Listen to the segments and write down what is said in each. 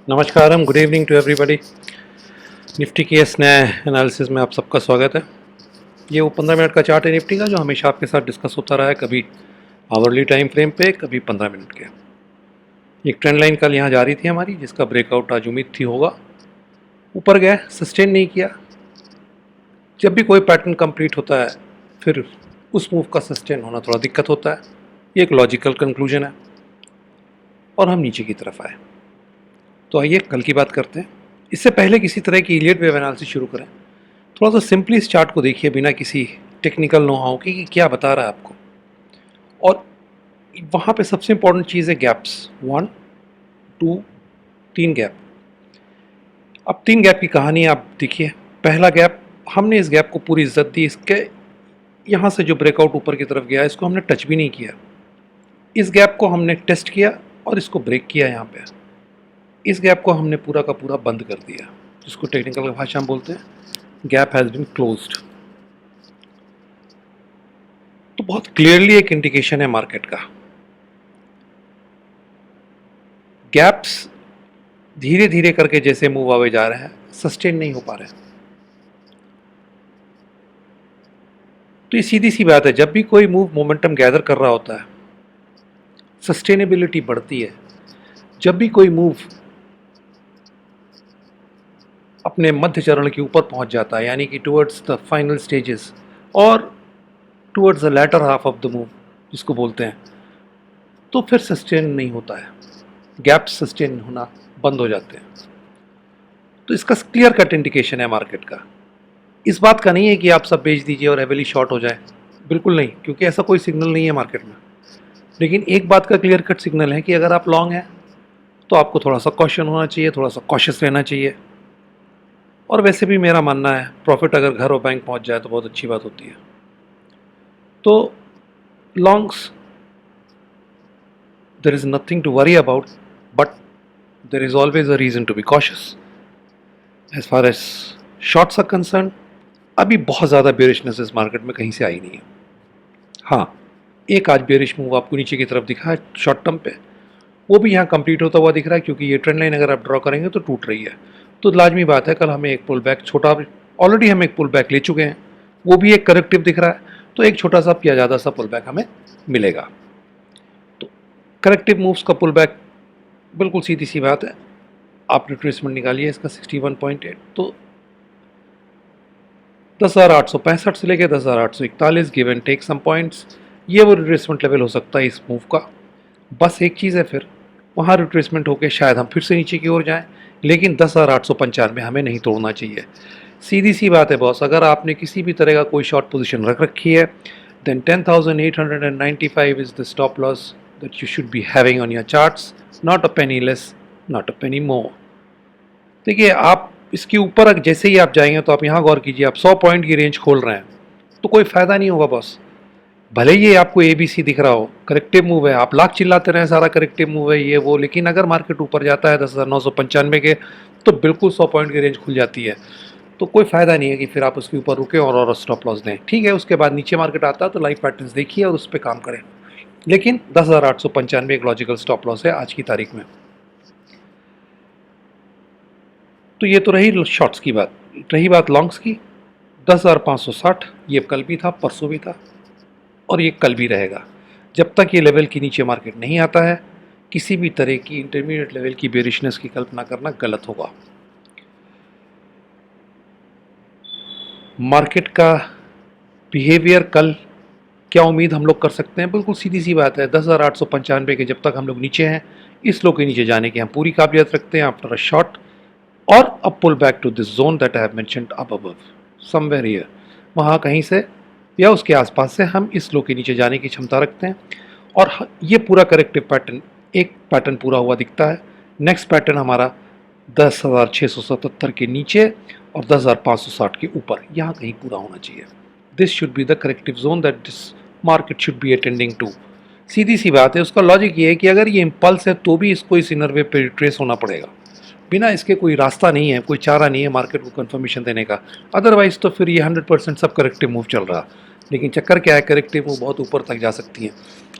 नमस्कारम, good evening to everybody. Nifty के इस नए एनालिसिस में आप सबका स्वागत है। ये वो 15 मिनट का चार्ट है निफ्टी का, जो हमेशा आपके साथ डिस्कस होता रहा है, कभी आवरली टाइम फ्रेम पे, कभी 15 मिनट के। एक ट्रेंड लाइन कल यहाँ जा रही थी हमारी, जिसका ब्रेकआउट आज उम्मीद थी होगा। ऊपर गए, सस्टेन नहीं किया। जब भी कोई पैटर्न कंप्लीट होता है, फिर उस मूव का सस्टेन होना थोड़ा दिक्कत होता है। ये एक लॉजिकल कंक्लूजन है और हम नीचे की तरफ आए। तो आइए कल की बात करते हैं। इससे पहले किसी तरह की इलियट वेव एनालिसिस शुरू करें, थोड़ा सा सिंपली इस चार्ट को देखिए, बिना किसी टेक्निकल नो हाउ की कि क्या बता रहा है आपको। और वहाँ पे सबसे इंपॉर्टेंट चीज़ है गैप्स। 1 2 3 गैप। अब 3 गैप की कहानी आप देखिए। पहला गैप, हमने इस गैप को पूरी इज्जत दी। इसके यहाँ से जो ब्रेकआउट ऊपर की तरफ गया, इसको हमने टच भी नहीं किया। इस गैप को हमने टेस्ट किया और इसको ब्रेक किया। यहाँ पे इस गैप को हमने पूरा का पूरा बंद कर दिया, जिसको टेक्निकल भाषा में बोलते हैं गैप हैज़ बीन क्लोज्ड। तो बहुत क्लियरली एक इंडिकेशन है मार्केट का। गैप्स धीरे धीरे करके जैसे मूव आवे जा रहे हैं, सस्टेन नहीं हो पा रहे हैं। तो ये सीधी सी बात है, जब भी कोई मूव मोमेंटम गैदर कर रहा होता है, सस्टेनेबिलिटी बढ़ती है। जब भी कोई मूव अपने मध्य चरण के ऊपर पहुंच जाता है, यानी कि टुवर्ड्स द फाइनल स्टेजेस और towards the latter half of the move जिसको बोलते हैं, तो फिर सस्टेन नहीं होता है। गैप सस्टेन होना बंद हो जाते हैं। तो इसका क्लियर कट इंडिकेशन है मार्केट का। इस बात का नहीं है कि आप सब बेच दीजिए और हेविली शॉर्ट हो जाए, बिल्कुल नहीं, क्योंकि ऐसा कोई सिग्नल नहीं है मार्केट में। लेकिन एक बात का क्लियर कट सिग्नल है कि अगर आप लॉन्ग हैं तो आपको थोड़ा सा कॉशन होना चाहिए, थोड़ा सा कॉशियस रहना चाहिए। और वैसे भी मेरा मानना है, प्रॉफिट अगर घर और बैंक पहुंच जाए तो बहुत अच्छी बात होती है। तो longs there is nothing to worry about, but there is always a reason to be cautious. As far as shorts are concerned, अभी बहुत ज़्यादा बेरिशनेस इस मार्केट में कहीं से आई नहीं है। हाँ, एक आज बेरिश मूव आपको नीचे की तरफ दिखा है शॉर्ट टर्म पे, वो भी यहाँ कंप्लीट होता हुआ दिख रहा है, क्योंकि ये ट्रेंड लाइन अगर आप ड्रॉ करेंगे तो टूट रही है। तो लाजमी बात है, कल हमें एक पुल बैक छोटा, ऑलरेडी हम एक पुल बैक ले चुके हैं, वो भी एक करेक्टिव दिख रहा है, तो एक छोटा सा या ज़्यादा सा पुल बैक हमें मिलेगा। तो करेक्टिव मूव्स का पुल बैक बिल्कुल सीधी सी बात है। आप रिट्रेसमेंट निकालिए इसका 61.8, तो 10,865 से लेकर 10,841, give and take some points, ये वो रिट्रेसमेंट लेवल हो सकता है इस मूव का। बस एक चीज़ है, फिर वहाँ रिट्रेसमेंट होकर शायद हम फिर से नीचे की ओर जाएं, लेकिन 10,895 हमें नहीं तोड़ना चाहिए। सीधी सी बात है बॉस, अगर आपने किसी भी तरह का कोई शॉर्ट पोजीशन रख रखी है, then 10,895 is the stop loss that you should be having on your charts, not a penny less, not a penny more. देखिए, आप इसके ऊपर जैसे ही आप जाएंगे तो आप यहाँ गौर कीजिए, आप 100 पॉइंट की रेंज खोल रहे हैं तो कोई फ़ायदा नहीं होगा बॉस। भले ही आपको ABC दिख रहा हो, करेक्टिव मूव है, आप लाख चिल्लाते रहें सारा करेक्टिव मूव है ये वो, लेकिन अगर मार्केट ऊपर जाता है 10,995 के, तो बिल्कुल 100 पॉइंट की रेंज खुल जाती है। तो कोई फ़ायदा नहीं है कि फिर आप उसके ऊपर रुकें और स्टॉप लॉस दें। ठीक है, उसके बाद नीचे मार्केट आता है तो लाइव पैटर्न्स देखिए और उस पर काम करें, लेकिन 10,895 एक लॉजिकल स्टॉप लॉस है आज की तारीख में। तो ये तो रही शॉर्ट्स की बात। रही बात लॉन्ग्स की, 10,560 ये कल भी था, परसों भी था और ये कल भी रहेगा। जब तक ये लेवल के नीचे मार्केट नहीं आता है, किसी भी तरह की इंटरमीडिएट लेवल की बेरिशनेस की कल्पना करना गलत होगा। मार्केट का बिहेवियर कल, क्या उम्मीद हम लोग कर सकते हैं? बिल्कुल सीधी सी बात है, 10,895 के जब तक हम लोग नीचे हैं, इस लो के नीचे जाने की हम पूरी काबिलियत रखते हैं आफ्टर अ शॉर्ट और a pull back to this zone that I have mentioned up above, somewhere here, वहाँ कहीं से या उसके आसपास से हम इस लो के नीचे जाने की क्षमता रखते हैं। और ये पूरा करेक्टिव पैटर्न, एक पैटर्न पूरा हुआ दिखता है। नेक्स्ट पैटर्न हमारा 10,677 के नीचे और 10,560 के ऊपर, यहाँ कहीं पूरा होना चाहिए। This should be the corrective zone that this market should be attending to. सीधी सी बात है, उसका लॉजिक ये है कि अगर ये इम्पल्स है तो भी इसको इस इनर वेव पे रिट्रेस होना पड़ेगा। बिना इसके कोई रास्ता नहीं है, कोई चारा नहीं है मार्केट को कंफर्मेशन देने का। अदरवाइज तो फिर ये 100% सब करेक्टिव मूव चल रहा। लेकिन चक्कर क्या है, करेक्टिव वो बहुत ऊपर तक जा सकती हैं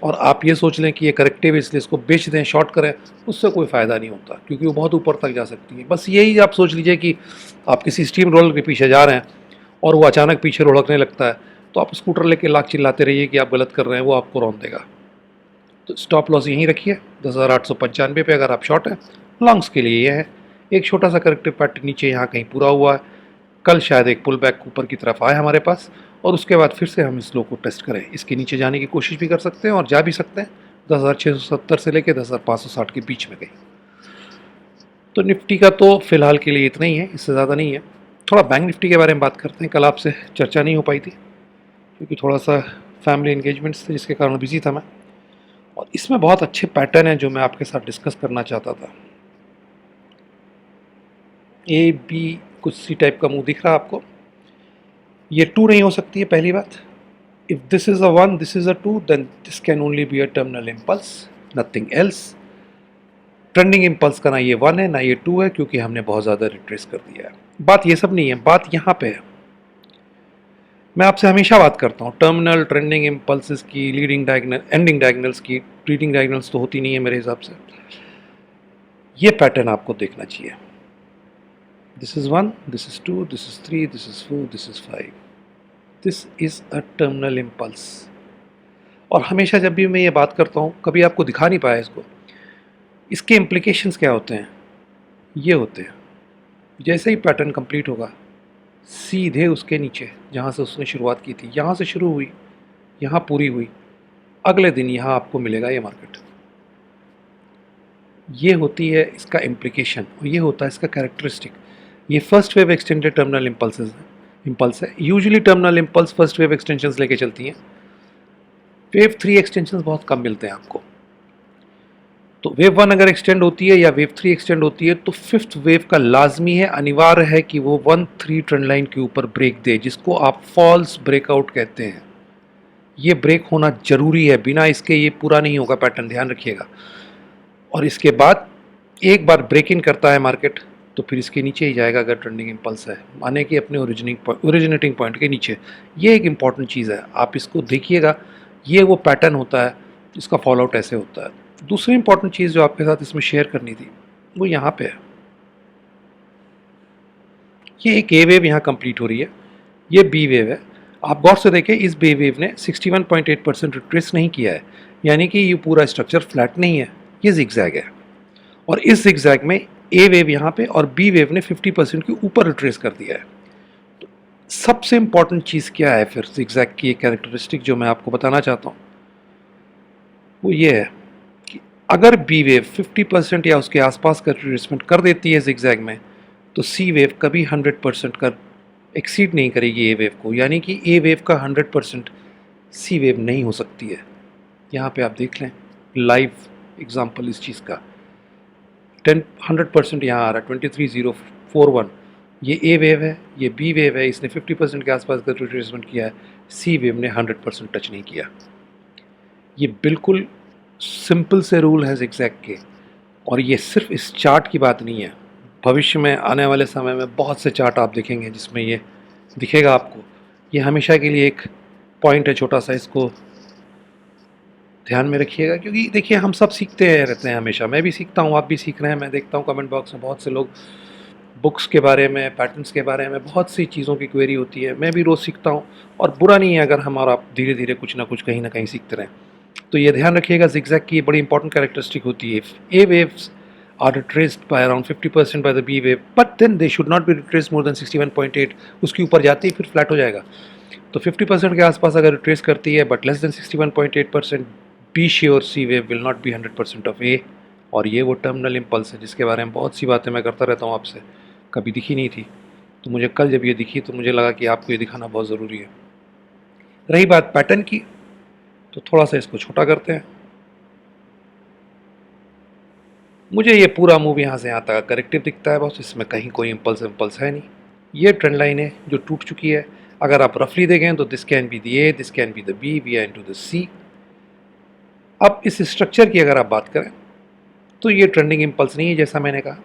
और आप ये सोच लें कि ये करेक्टिव इसलिए इसको बेच दें, शॉर्ट करें, उससे कोई फ़ायदा नहीं होता क्योंकि वो बहुत ऊपर तक जा सकती है। बस यही आप सोच लीजिए कि आप किसी स्टीम रोलर के पीछे जा रहे हैं और वो अचानक पीछे लुढ़कने लगता है, तो आप स्कूटर लेके लाख चिल्लाते रहिए कि आप गलत कर रहे हैं, वो आपको रौंद देगा। तो स्टॉप लॉस यहीं रखिए 10,895 पे अगर आप शॉर्ट हैं। लॉन्ग्स के लिए ये है, एक छोटा सा करेक्टिव पैटर्न नीचे यहाँ कहीं पूरा हुआ है, कल शायद एक पुल बैक ऊपर की तरफ आए हमारे पास और उसके बाद फिर से हम इस लो को टेस्ट करें। इसके नीचे जाने की कोशिश भी कर सकते हैं और जा भी सकते हैं 10,670 से लेकर 10,560 के बीच में कहीं। तो निफ्टी का तो फिलहाल के लिए इतना ही है, इससे ज़्यादा नहीं है। थोड़ा बैंक निफ्टी के बारे में बात करते हैं। कल आपसे चर्चा नहीं हो पाई थी क्योंकि थोड़ा सा फैमिली इंगेजमेंट्स थे जिसके कारण बिजी था मैं, और इसमें बहुत अच्छे पैटर्न है जो मैं आपके साथ डिस्कस करना चाहता था। ए बी कुछ सी टाइप का मुंह दिख रहा है आपको, ये 2 नहीं हो सकती है पहली बात। If this is a 1, this is a 2, then this can only be a terminal impulse, nothing else. Trending impulse का ना ये 1 है ना ये 2 है क्योंकि हमने बहुत ज़्यादा रिट्रेस कर दिया है। बात ये सब नहीं है, बात यहाँ पे है। मैं आपसे हमेशा बात करता हूँ टर्मिनल, ट्रेंडिंग इम्पल्सेस की, लीडिंग डायगनल, एंडिंग डायगनल्स की। रीडिंग डायगनल्स तो होती नहीं है मेरे हिसाब से। ये पैटर्न आपको देखना चाहिए। This is 1, this is 2, this is 3, this is 4, this is 5, this is a terminal impulse. और हमेशा जब भी मैं ये बात करता हूँ, कभी आपको दिखा नहीं पाया इसको, इसके इम्प्लीकेशंस क्या होते हैं, ये होते हैं जैसे ही पैटर्न कंप्लीट होगा सीधे उसके नीचे जहाँ से उसने शुरुआत की थी, यहाँ से शुरू हुई, यहाँ पूरी हुई, अगले दिन यहाँ आपको मिलेगा ये मार्केट। ये होती है इसका इम्प्लीकेशन और ये होता है इसका कैरेक्टरिस्टिक। ये first wave extended terminal impulse है। Usually terminal impulse first wave extensions लेके चलती हैं। वेव 3 एक्सटेंशंस बहुत कम मिलते हैं आपको। तो वेव 1 अगर एक्सटेंड होती है या वेव 3 एक्सटेंड होती है तो फिफ्थ वेव का लाजमी है, अनिवार्य है कि वो 1-3 ट्रेंड लाइन के ऊपर ब्रेक दे, जिसको आप फॉल्स ब्रेकआउट कहते हैं। ये ब्रेक होना जरूरी है, बिना इसके ये पूरा नहीं होगा पैटर्न, ध्यान रखिएगा। और इसके बाद एक बार ब्रेक इन करता है मार्केट तो फिर इसके नीचे ही जाएगा अगर ट्रेंडिंग इम्पल्स है, माने कि अपने ओरिजिनेटिंग पॉइंट के नीचे। ये एक इंपॉर्टेंट चीज़ है, आप इसको देखिएगा। ये वो पैटर्न होता है जिसका फॉल आउट ऐसे होता है। दूसरी इंपॉर्टेंट चीज़ जो आपके साथ इसमें शेयर करनी थी वो यहाँ पे है। ये एक ए वेव यहाँ कंप्लीट हो रही है, ये बी वेव है। आप गौर से देखें, इस बी वेव ने 61.8% रिट्रेस नहीं किया है, यानी कि ये पूरा स्ट्रक्चर फ्लैट नहीं है, ये जिगजैग है। और इस जिगजैग में ए वेव यहाँ पे और बी वेव ने 50% के ऊपर रिट्रेस कर दिया है। तो सबसे इंपॉर्टेंट चीज़ क्या है फिर जिगजैग की एक कैरेक्टरिस्टिक जो मैं आपको बताना चाहता हूँ, वो ये है कि अगर बी वेव 50% या उसके आसपास का रिट्रेसमेंट कर देती है जिगजैग में, तो सी वेव कभी 100% का एक्सीड नहीं करेगी ए वेव को, यानी कि ए वेव का 100% सी वेव नहीं हो सकती है। यहाँ पे आप देख लें लाइव एग्जांपल इस चीज़ का। 100% यहाँ आ रहा है 23,041, ये ए वेव है, ये बी वेव है, इसने 50% के आसपास का रिट्रेसमेंट किया है, सी वेव ने 100% टच नहीं किया। ये बिल्कुल सिंपल से रूल है जिगजैग के, और ये सिर्फ इस चार्ट की बात नहीं है। भविष्य में आने वाले समय में बहुत से चार्ट आप देखेंगे जिसमें ये दिखेगा आपको। ये हमेशा के लिए एक पॉइंट है छोटा सा, इसको ध्यान में रखिएगा, क्योंकि देखिए हम सब सीखते रहते हैं हमेशा। मैं भी सीखता हूँ, आप भी सीख रहे हैं। मैं देखता हूँ कमेंट बॉक्स में बहुत से लोग बुक्स के बारे में, पैटर्न्स के बारे में बहुत सी चीज़ों की क्वेरी होती है। मैं भी रोज़ सीखता हूँ और बुरा नहीं है अगर हम और आप धीरे धीरे कुछ ना कुछ कहीं ना कहीं सीखते रहें। तो ये ध्यान रखिएगा, जिगजैग की ये बड़ी इंपॉर्टेंट कैरेक्टरिस्टिक होती है। ए waves are retraced by around 50% by the B wave, but then they should not be retraced more than 61.8। उसके ऊपर जाते ही फिर फ्लैट हो जाएगा। तो 50% के आसपास अगर रिट्रेस करती है but less than 61.8%, be sure C wave will not be 100% of A. और ये वो टर्मिनल इम्पल्स है जिसके बारे में बहुत सी बातें मैं करता रहता हूँ आपसे, कभी दिखी नहीं थी। तो मुझे कल जब ये दिखी तो मुझे लगा कि आपको ये दिखाना बहुत ज़रूरी है। रही बात पैटर्न की, तो थोड़ा सा इसको छोटा करते हैं। मुझे ये पूरा मूव यहाँ से यहाँ तक करेक्टिव दिखता है बस, इसमें कहीं कोई इम्पल्स है नहीं। ये ट्रेंड लाइन है जो टूट चुकी है। अगर आप रफली देखें तो this can be the A, this can be the B, we are into the C. अब इस स्ट्रक्चर की अगर आप बात करें तो ये ट्रेंडिंग इम्पल्स नहीं है, जैसा मैंने कहा।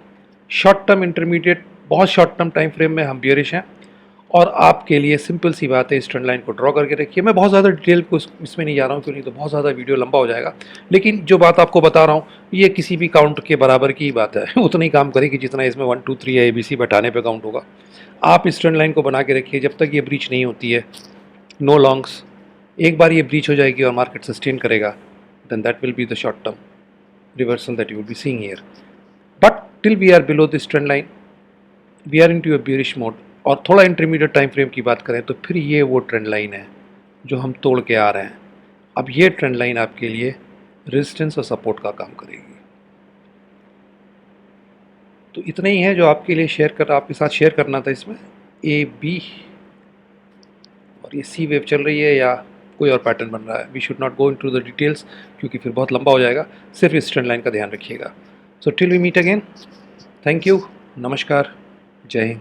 शॉर्ट टर्म इंटरमीडिएट, बहुत शॉर्ट टर्म टाइम फ्रेम में हम बियरिश हैं, और आपके लिए सिंपल सी बात है, इस ट्रेंड लाइन को ड्रॉ करके रखिए। मैं बहुत ज़्यादा डिटेल को इसमें नहीं जा रहा हूँ, क्यों नहीं तो बहुत ज़्यादा वीडियो लंबा हो जाएगा। लेकिन जो बात आपको बता रहा हूँ ये किसी भी काउंट के बराबर की बात है उतना ही काम करेगी जितना इसमें 1 2 3 या ABC बैठाने पे काउंट होगा। आप इस ट्रेंड लाइन को बना के रखिए जब तक ये ब्रीच नहीं होती है, नो लॉन्ग्स। एक बार ये ब्रीच हो जाएगी और मार्केट सस्टेन करेगा, then that will be the short term reversal that you will be seeing here. But till we are below this trend line, we are into a bearish mode. और थोड़ा intermediate time frame की बात करें तो फिर ये वो trend line है जो हम तोड़ के आ रहे हैं। अब ये ट्रेंड लाइन आपके लिए रेजिस्टेंस और सपोर्ट का काम करेगी। तो इतना ही है जो आपके लिए आपके साथ शेयर करना था। इसमें ए बी और ये सी वेव चल रही है या कोई और पैटर्न बन रहा है, we should not go into the details क्योंकि फिर बहुत लंबा हो जाएगा। सिर्फ इस ट्रेंड लाइन का ध्यान रखिएगा। So till we meet again, thank you, नमस्कार, जय हिंद।